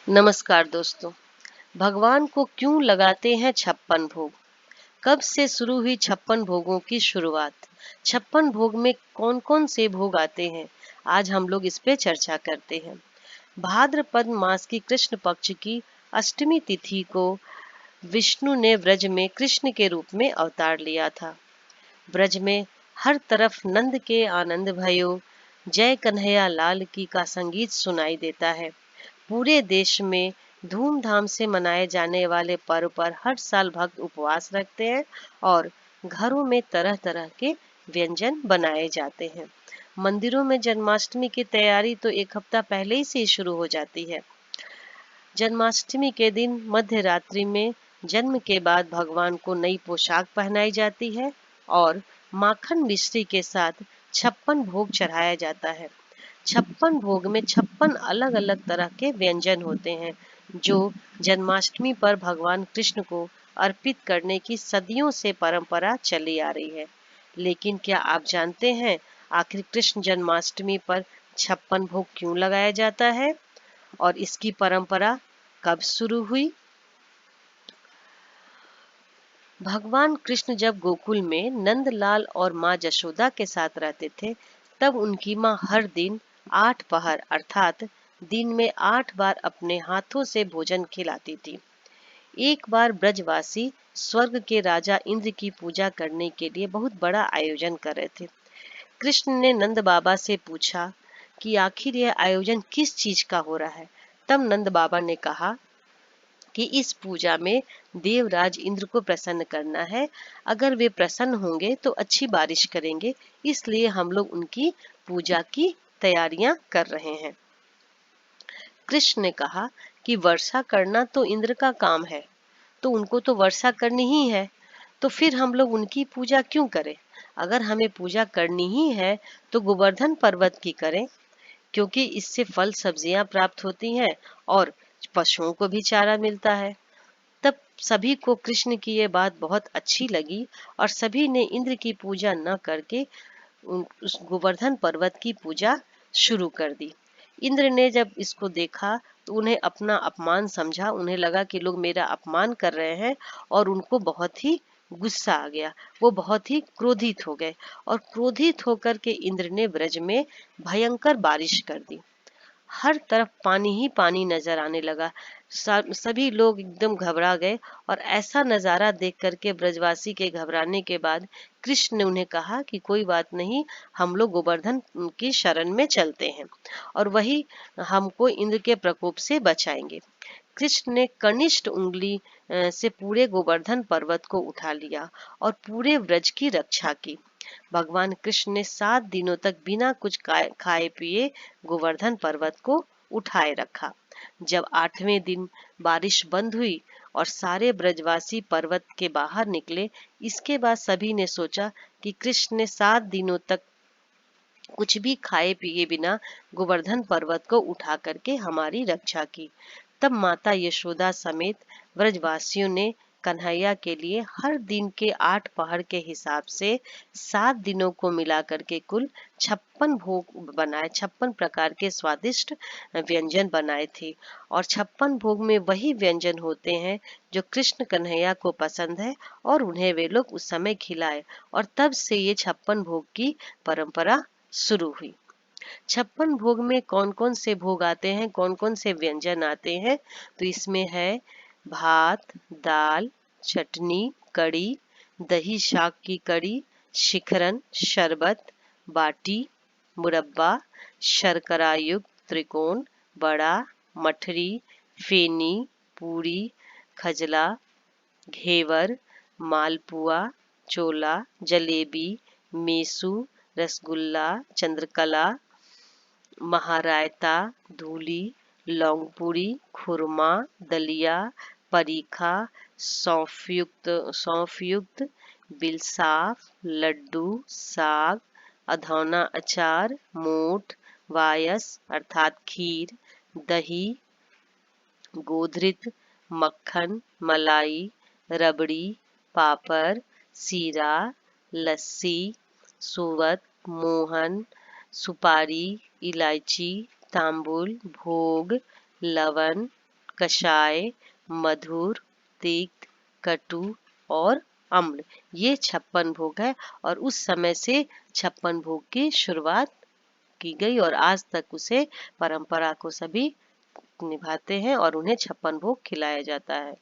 नमस्कार दोस्तों। भगवान को क्यों लगाते हैं 56 भोग? कब से शुरू हुई 56 भोगों की शुरुआत? 56 भोग में कौन कौन से भोग आते हैं? आज हम लोग इस पे चर्चा करते हैं। भाद्रपद मास की कृष्ण पक्ष की अष्टमी तिथि को विष्णु ने व्रज में कृष्ण के रूप में अवतार लिया था। ब्रज में हर तरफ नंद के आनंद भयो, जय कन्हैया लाल की का संगीत सुनाई देता है। पूरे देश में धूमधाम से मनाए जाने वाले पर्व पर हर साल भक्त उपवास रखते हैं और घरों में तरह तरह के व्यंजन बनाए जाते हैं। मंदिरों में जन्माष्टमी की तैयारी तो एक हफ्ता पहले ही से शुरू हो जाती है। जन्माष्टमी के दिन मध्य रात्रि में जन्म के बाद भगवान को नई पोशाक पहनाई जाती है और माखन मिश्री के साथ 56 भोग चढ़ाया जाता है। 56 भोग में 56 अलग अलग तरह के व्यंजन होते हैं जो जन्माष्टमी पर भगवान कृष्ण को अर्पित करने की सदियों से परंपरा चली आ रही है। लेकिन क्या आप जानते हैं आखिर कृष्ण जन्माष्टमी पर 56 भोग क्यों लगाया जाता है और इसकी परंपरा कब शुरू हुई? भगवान कृष्ण जब गोकुल में नंदलाल और माँ जशोदा के साथ रहते थे, तब उनकी माँ हर दिन 8 पहर अर्थात दिन में 8 बार अपने हाथों से भोजन खिलाती थी। एक बार ब्रजवासी स्वर्ग के राजा इंद्र की पूजा करने के लिए बहुत बड़ा आयोजन कर रहे थे। कृष्ण ने नंद बाबा से पूछा कि आखिर यह आयोजन किस चीज का हो रहा है। तब नंद बाबा ने कहा कि इस पूजा में देवराज इंद्र को प्रसन्न करना है। अगर वे प्रसन्न होंगे तो अच्छी बारिश करेंगे, इसलिए हम लोग उनकी पूजा की तैयारियां कर रहे हैं। कृष्ण ने कहा कि वर्षा करना तो इंद्र का काम है, तो उनको तो वर्षा करनी ही है, तो फिर हम लोग उनकी पूजा क्यों करें? अगर हमें पूजा करनी ही है तो गोवर्धन पर्वत की करें, क्योंकि इससे फल सब्जियां प्राप्त होती हैं और पशुओं को भी चारा मिलता है। तब सभी को कृष्ण की ये बात बहुत अच्छी लगी और सभी ने इंद्र की पूजा न करके उस गोवर्धन पर्वत की पूजा शुरू कर दी। इंद्र ने जब इसको देखा तो उन्हें अपना अपमान समझा। उन्हें लगा कि लोग मेरा अपमान कर रहे हैं और उनको बहुत ही गुस्सा आ गया। वो बहुत ही क्रोधित हो गए और क्रोधित होकर के इंद्र ने ब्रज में भयंकर बारिश कर दी। हर तरफ पानी ही पानी नजर आने लगा। सभी लोग एकदम घबरा गए और ऐसा नजारा देख करके ब्रजवासी के घबराने के बाद कृष्ण ने उन्हें कहा कि कोई बात नहीं, हम लोग गोवर्धन की शरण में चलते हैं और वही हमको इंद्र के प्रकोप से बचाएंगे। कृष्ण ने कनिष्ठ उंगली से पूरे गोवर्धन पर्वत को उठा लिया और पूरे व्रज की रक्षा की। भगवान कृष्ण ने 7 दिनों तक बिना कुछ खाए पिए गोवर्धन पर्वत को उठाए रखा। जब 8वें दिन बारिश बंद हुई और सारे ब्रजवासी पर्वत के बाहर निकले, इसके बाद सभी ने सोचा कि कृष्ण ने 7 दिनों तक कुछ भी खाए पिए बिना गोवर्धन पर्वत को उठा करके हमारी रक्षा की। तब माता यशोदा समेत ब्रजवासियों ने कन्हैया के लिए हर दिन के 8 पहर के हिसाब से 7 दिनों को मिला करके कुल 56 भोग बनाए, 56 प्रकार के स्वादिष्ट व्यंजन बनाए थे। और 56 भोग में वही व्यंजन होते हैं जो कृष्ण कन्हैया को पसंद है और उन्हें वे लोग उस समय खिलाए और तब से ये 56 भोग की परंपरा शुरू हुई। 56 भोग में कौन कौन से भोग आते हैं, कौन कौन से व्यंजन आते हैं? तो इसमें है भात, दाल, चटनी, कड़ी, दही शाक की कड़ी, शिखरन, शरबत, बाटी, मुरब्बा, शर्करा युक्त त्रिकोण, बड़ा, मठरी, फेनी, पूरी, खजला, घेवर, मालपुआ, चोला, जलेबी, मेसू, रसगुल्ला, चंद्रकला, महारायता, धूली, लौंगपुरी, खुरमा, दलिया, परीखा, सौंफ युक्त बिलसाफ, लड्डू, साग, अधौना अचार, मोठ, वायस अर्थात खीर, दही, गोधृत, मक्खन, मलाई, रबड़ी, पापड़, सीरा, लस्सी, सुवत, मोहन, सुपारी, इलायची, तांबुल, भोग, लवन, कषाय, मधुर, तिक्त, कटु और अम्ल, ये 56 भोग है। और उस समय से 56 भोग की शुरुआत की गई और आज तक उसे परंपरा को सभी निभाते हैं और उन्हें 56 भोग खिलाया जाता है।